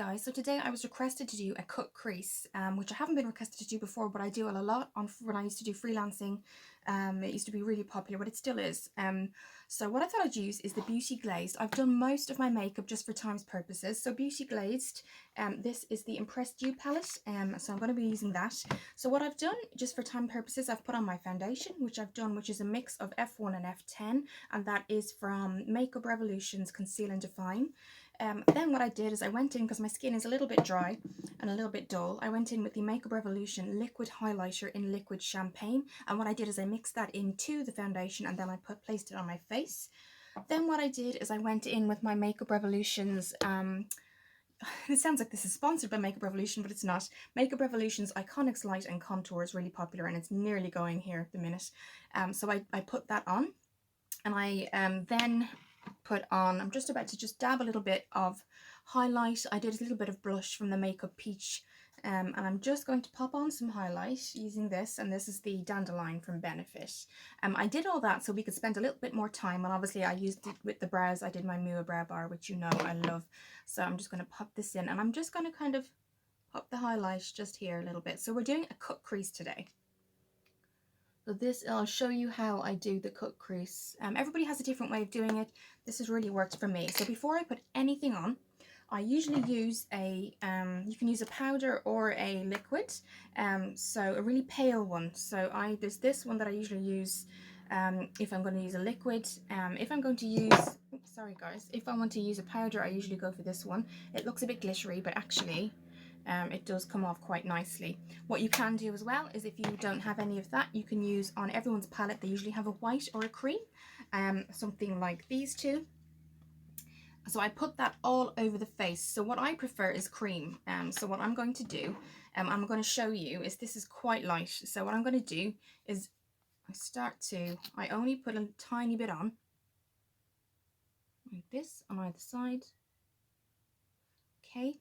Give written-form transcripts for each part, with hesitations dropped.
guys, so today I was requested to do a cut crease, which I haven't been requested to do before, but I do it a lot on when I used to do freelancing. It used to be really popular, but it still is. So what I thought I'd use is the Beauty Glazed. I've done most of my makeup just for time's purposes. So Beauty Glazed, this is the Impressed You palette, so I'm going to be using that. So what I've done, just for time purposes, I've put on my foundation, which is a mix of F1 and F10, and that is from Makeup Revolution's Conceal and Define. Then what I did is I went in, because my skin is a little bit dry and a little bit dull, I went in with the Makeup Revolution liquid highlighter in liquid champagne, and what I did is I mixed that into the foundation and then I placed it on my face. Then what I did is I went in with my Makeup Revolution's it sounds like this is sponsored by Makeup Revolution, but it's not. Makeup Revolution's Iconics Light and Contour is really popular, and it's nearly going here at the minute. So I put that on, and I then put on, I'm just about to just dab a little bit of highlight. I did a little bit of blush from the Makeup Peach, and I'm just going to pop on some highlight using this, and this is the Dandelion from Benefit. I did all that so we could spend a little bit more time, and obviously I used it with the brows. I did my Mua brow bar, which you know I love, so I'm just going to pop this in, and I'm just going to kind of pop the highlight just here a little bit. So we're doing a cut crease today. So this, I'll show you how I do the cut crease. Everybody has a different way of doing it. This has really worked for me. So before I put anything on, I usually use a, you can use a powder or a liquid, so a really pale one. So there's this one that I usually use if I'm going to use a liquid. If I'm going to use, oops, sorry guys, if I want to use a powder, I usually go for this one. It looks a bit glittery, but actually it does come off quite nicely. What you can do as well is, if you don't have any of that, you can use, on everyone's palette they usually have a white or a cream, something like these two. So I put that all over the face. So what I prefer is cream. So what I'm going to do, I'm going to show you, is this is quite light. So what I'm going to do is I only put a tiny bit on, like this, on either side. Okay.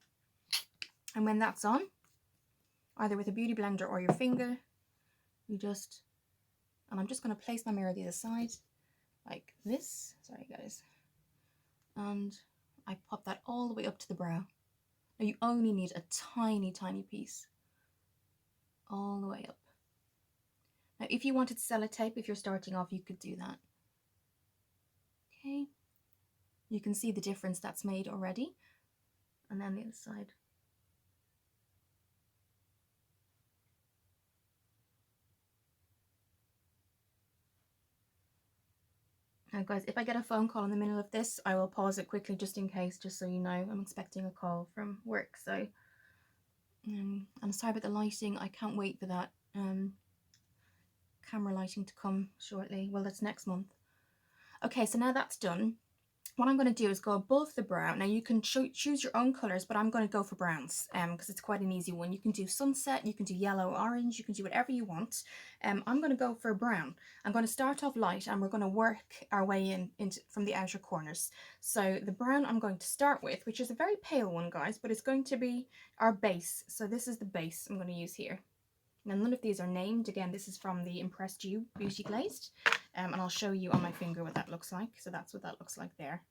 And when that's on, either with a beauty blender or your finger, you just, and I'm just going to place my mirror the other side, like this. Sorry guys. And I pop that all the way up to the brow. Now you only need a tiny, tiny piece, all the way up. Now if you wanted sellotape, if you're starting off, you could do that. Okay. You can see the difference that's made already. And then the other side. Now guys, if I get a phone call in the middle of this, I will pause it quickly just in case, just so you know. I'm expecting a call from work, so I'm sorry about the lighting. I can't wait for that camera lighting to come shortly. Well, that's next month. Okay, so now that's done. What I'm going to do is go above the brow. Now you can choose your own colours, but I'm going to go for browns because it's quite an easy one. You can do sunset, you can do yellow, orange, you can do whatever you want. I'm going to go for brown. I'm going to start off light and we're going to work our way into from the outer corners. So the brown I'm going to start with, which is a very pale one, guys, but it's going to be our base. So this is the base I'm going to use here. Now none of these are named. Again, this is from the Impressed You Beauty Glazed. And I'll show you on my finger what that looks like. So that's what that looks like there.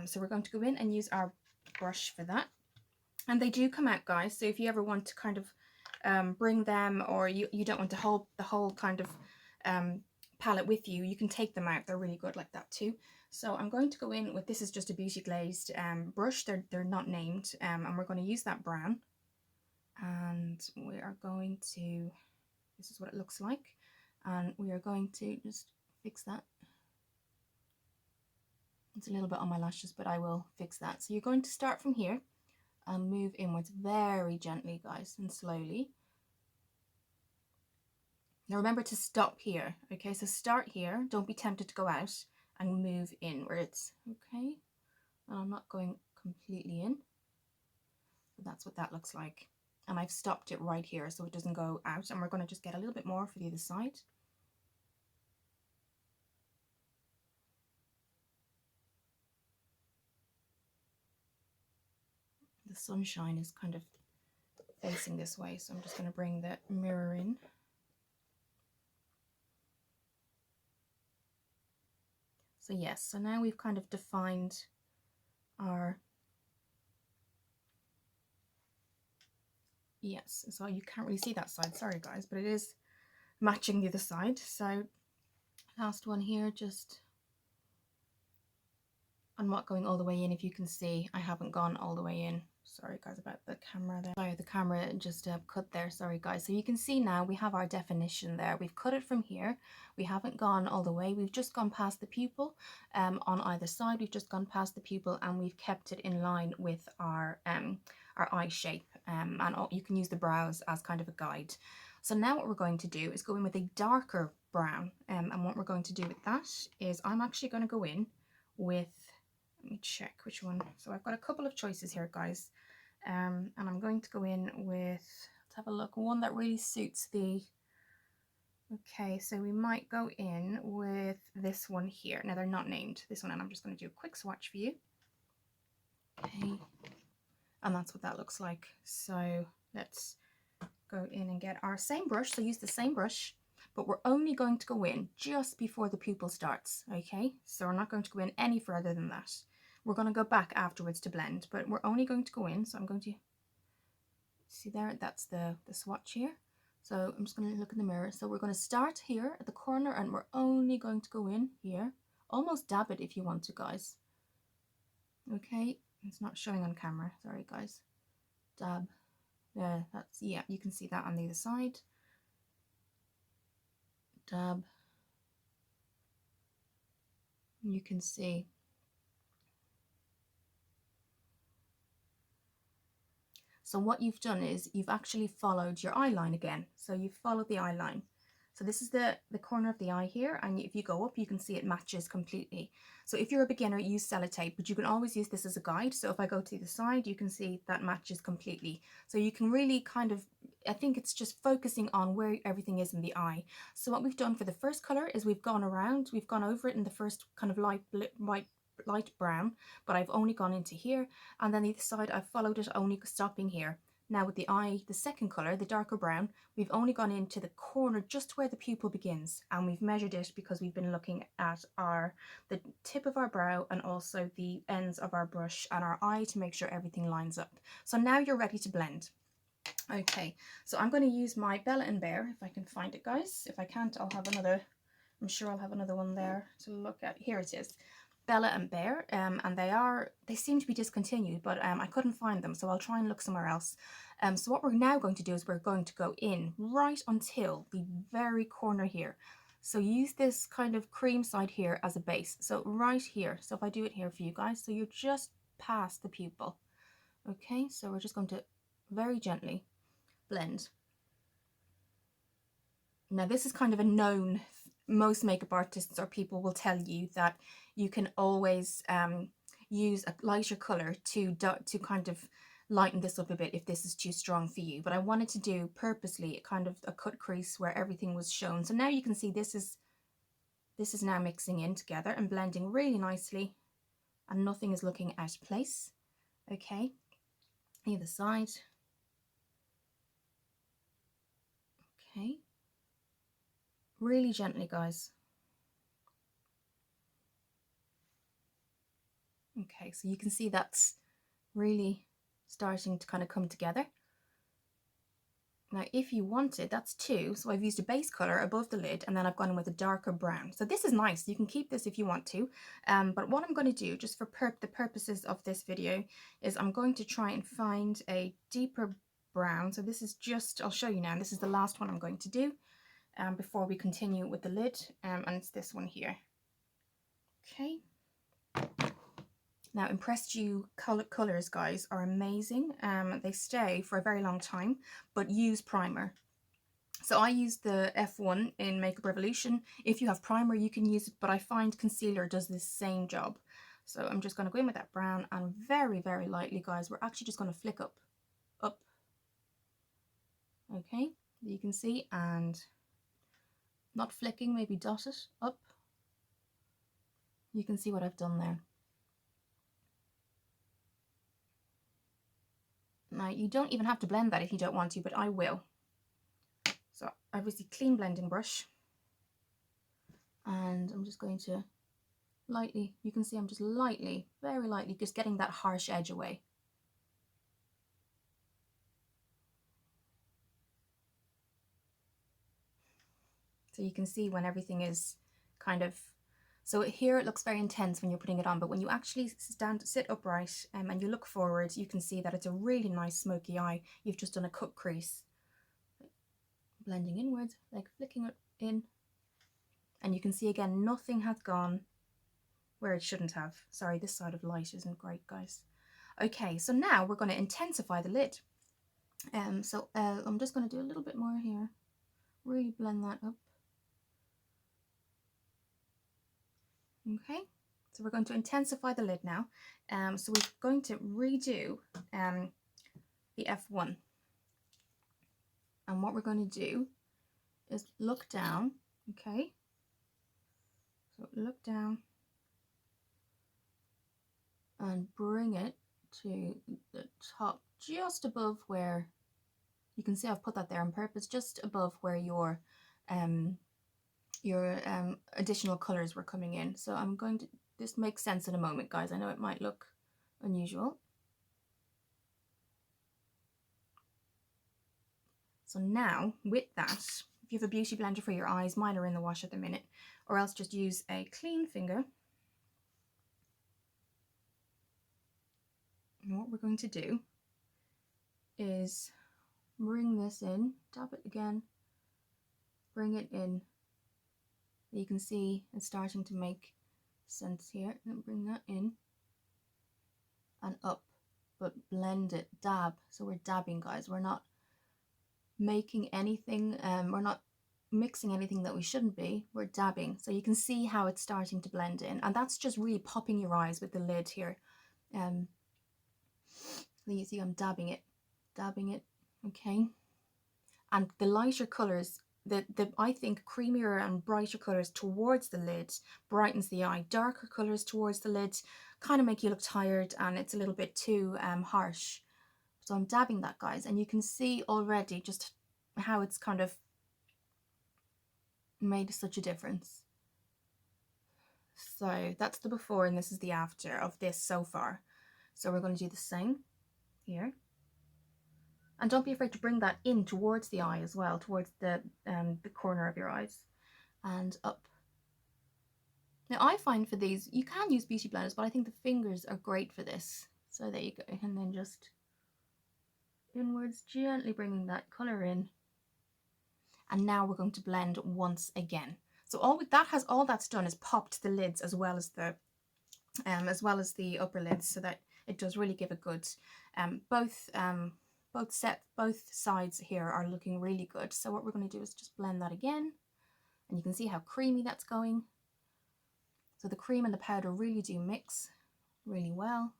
So we're going to go in and use our brush for that. And they do come out, guys. So if you ever want to kind of bring them, or you don't want to hold the whole kind of palette with you, you can take them out. They're really good like that too. So I'm going to go in with, this is just a Beauty Glazed brush. They're not named. And we're going to use that brown. And we are going to, this is what it looks like. And we are going to just fix that. It's a little bit on my lashes, but I will fix that. So you're going to start from here and move inwards very gently, guys, and slowly. Now remember to stop here, okay? So start here, don't be tempted to go out, and move inwards, okay? And I'm not going completely in, but that's what that looks like. And I've stopped it right here so it doesn't go out, and we're going to just get a little bit more for the other side. The sunshine is kind of facing this way, so I'm just going to bring the mirror in. So yes, so now we've kind of defined our Yes, so you can't really see that side, sorry guys, but it is matching the other side. So last one here, just, I'm not going all the way in. If you can see, I haven't gone all the way in. Sorry guys about the camera there. Sorry, the camera just cut there, sorry guys. So you can see now we have our definition there. We've cut it from here. We haven't gone all the way. We've just gone past the pupil on either side. We've just gone past the pupil and we've kept it in line with our eye shape. And you can use the brows as kind of a guide. So now what we're going to do is go in with a darker brown. And what we're going to do with that is I'm actually going to go in with, let me check which one. So I've got a couple of choices here, guys. And I'm going to go in with, let's have a look, one that really suits the, okay, so we might go in with this one here. Now they're not named, this one, and I'm just going to do a quick swatch for you. Okay, and that's what that looks like. So let's go in and get our same brush. So use the same brush, but we're only going to go in just before the pupil starts, okay? So we're not going to go in any further than that. We're going to go back afterwards to blend, but we're only going to go in. So I'm going to, see there, that's the swatch here. So I'm just going to look in the mirror. So we're going to start here at the corner and we're only going to go in here. Almost dab it if you want to, guys. Okay, it's not showing on camera. Sorry, guys. Dab. Yeah, that's, yeah, you can see that on the other side. Dab. You can see. So what you've done is you've actually followed your eye line again. So you've followed the eye line. So this is the corner of the eye here, and if you go up, you can see it matches completely. So if you're a beginner, use sellotape, but you can always use this as a guide. So if I go to the side, you can see that matches completely. So you can really kind of, I think it's just focusing on where everything is in the eye. So what we've done for the first color is we've gone around, we've gone over it in the first kind of light brown, but I've only gone into here, and then the other side I've followed it, only stopping here. Now with the eye, the second color, the darker brown, we've only gone into the corner just where the pupil begins, and we've measured it because we've been looking at the tip of our brow and also the ends of our brush and our eye to make sure everything lines up. So now you're ready to blend. Okay, so I'm going to use my Bella and Bear, if I can find it, guys. If I can't, I'll have another, I'm sure I'll have another one there to look at. Here it is. Bella and Bear, and they seem to be discontinued, but I couldn't find them, so I'll try and look somewhere else. So what we're now going to do is we're going to go in right until the very corner here. So use this kind of cream side here as a base. So right here. So if I do it here for you guys, so you're just past the pupil. Okay, so we're just going to very gently blend. Now this is kind of a known, most makeup artists or people will tell you that you can always use a lighter color to kind of lighten this up a bit if this is too strong for you. But I wanted to do purposely kind of a cut crease where everything was shown. So now you can see this is now mixing in together and blending really nicely, and nothing is looking out of place. Okay, either side. Okay, really gently, guys. Okay, so you can see that's really starting to kind of come together. Now if you wanted, that's two, so I've used a base color above the lid and then I've gone in with a darker brown. So this is nice, you can keep this if you want to, but what I'm going to do just for the purposes of this video is I'm going to try and find a deeper brown. So this is just, I'll show you now, this is the last one I'm going to do before we continue with the lid, and it's this one here. Okay. Now, Impressed You colours, guys, are amazing. They stay for a very long time, but use primer. So I use the F1 in Makeup Revolution. If you have primer, you can use it, but I find concealer does the same job. So I'm just going to go in with that brown and very, very lightly, guys, we're actually just going to flick up. Okay, you can see, and not flicking, maybe dot it up. You can see what I've done there. Now, you don't even have to blend that if you don't want to, but I will. So obviously clean blending brush, and I'm just going to lightly, you can see I'm just lightly, very lightly, just getting that harsh edge away. So you can see when everything is kind of, so here it looks very intense when you're putting it on, but when you actually sit upright and you look forward, you can see that it's a really nice smoky eye. You've just done a cut crease. Blending inwards, like flicking it in. And you can see again, nothing has gone where it shouldn't have. Sorry, this side of light isn't great, guys. Okay, so now we're going to intensify the lid. I'm just going to do a little bit more here. Really blend that up. Okay, so we're going to intensify the lid now. So we're going to redo the F1. And what we're going to do is look down, okay? So look down and bring it to the top, just above where, you can see I've put that there on purpose, just above where your additional colors were coming in. So I'm going to, this makes sense in a moment, guys. I know it might look unusual. So now with that, if you have a beauty blender for your eyes, mine are in the wash at the minute, or else just use a clean finger. And what we're going to do is bring this in, dab it again, bring it in. You can see it's starting to make sense here. And bring that in and up, but blend it, dab. So we're dabbing, guys. We're not making anything, we're not mixing anything that we shouldn't be. We're dabbing. So you can see how it's starting to blend in, and that's just really popping your eyes with the lid here. You see I'm dabbing it, okay. And the lighter colors, I think creamier and brighter colors towards the lid brightens the eye. Darker colors towards the lid kind of make you look tired, and it's a little bit too harsh. So I'm dabbing that, guys, and you can see already just how it's kind of made such a difference. So that's the before and this is the after of this so far. So we're going to do the same here. And don't be afraid to bring that in towards the eye as well, towards the corner of your eyes and up. Now I find for these, you can use beauty blenders, but I think the fingers are great for this. So there you go, and then just inwards, gently bringing that colour in. And now we're going to blend once again. So all that's done is popped the lids as well as the upper lids, so that it does really give a good both sides here are looking really good. So what we're going to do is just blend that again, and you can see how creamy that's going. So the cream and the powder really do mix really well.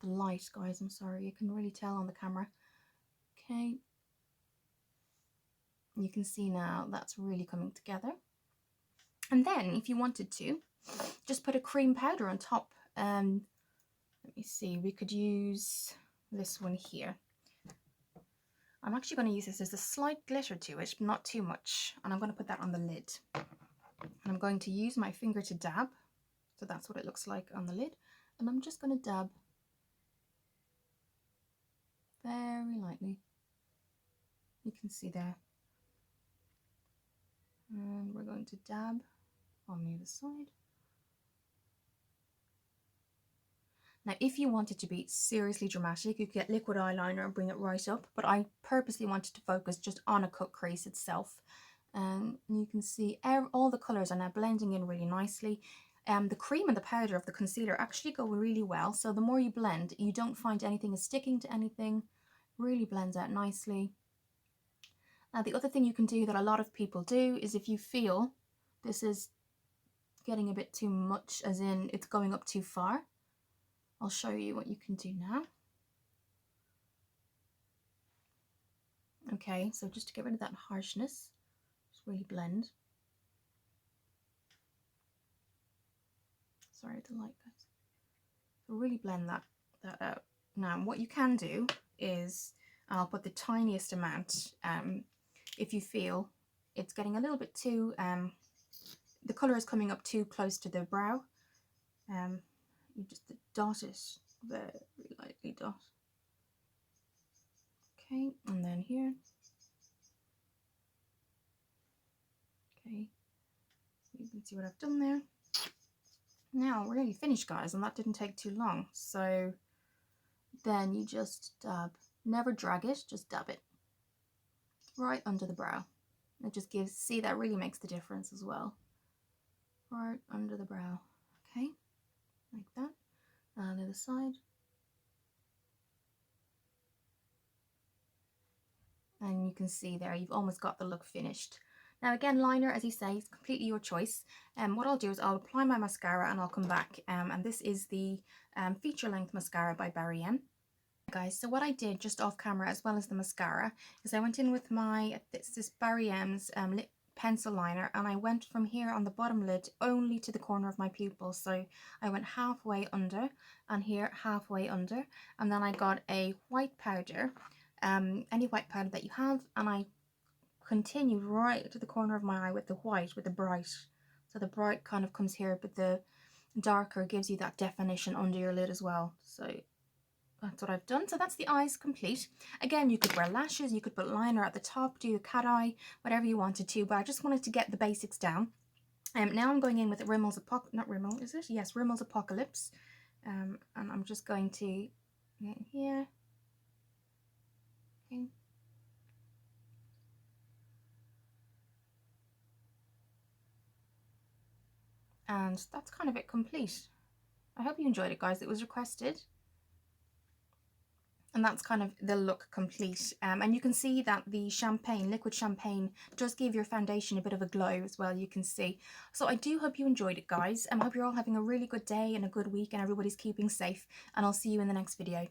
The light, guys, I'm sorry, you can really tell on the camera. Okay, you can see now that's really coming together. And then if you wanted to, just put a cream powder on top. Let me see, we could use this one here. I'm actually going to use this. There's a slight glitter to it, not too much, and I'm going to put that on the lid. And I'm going to use my finger to dab, so that's what it looks like on the lid. And I'm just going to dab very lightly. You can see there. And we're going to dab on the other side. Now, if you wanted to be seriously dramatic, you could get liquid eyeliner and bring it right up, but I purposely wanted to focus just on a cut crease itself. And you can see all the colours are now blending in really nicely. The cream and the powder of the concealer actually go really well, so the more you blend, you don't find anything is sticking to anything. Really blends out nicely. Now, the other thing you can do that a lot of people do is if you feel this is getting a bit too much, as in it's going up too far, I'll show you what you can do now. Okay, so just to get rid of that harshness, just really blend. Sorry, the light, guys. So really blend that out. Now, what you can do is, I'll put the tiniest amount, if you feel it's getting a little bit too, the colour is coming up too close to the brow, you just dot it, very lightly dot. Okay, and then here. Okay, you can see what I've done there. Now we're nearly finished, guys, and that didn't take too long. So then you just dab, never drag it, just dab it right under the brow. It just gives, see, that really makes the difference as well. Right under the brow, okay, like that. And the other side. And you can see there, you've almost got the look finished. Now again, liner, as you say, is completely your choice. What I'll do is I'll apply my mascara and I'll come back. And this is the feature length mascara by Barry M. Guys, so what I did just off camera as well as the mascara is I went in with my, this is Barry M's lip pencil liner, and I went from here on the bottom lid only to the corner of my pupil. So I went halfway under and here halfway under, and then I got a white powder, any white powder that you have, and I continued right to the corner of my eye with the white, with the bright. So the bright kind of comes here, but the darker gives you that definition under your lid as well. So that's what I've done. So that's the eyes complete. Again, you could wear lashes, you could put liner at the top, do a cat eye, whatever you wanted to, but I just wanted to get the basics down. Now I'm going in with Rimmel's not Rimmel, is it? Yes, Rimmel's Apocalypse. And I'm just going to get in here. Okay. And that's kind of it complete. I hope you enjoyed it, guys. It was requested. And that's kind of the look complete. And you can see that the champagne, liquid champagne, does give your foundation a bit of a glow as well, you can see. So I do hope you enjoyed it, guys. I hope you're all having a really good day and a good week and everybody's keeping safe. And I'll see you in the next video.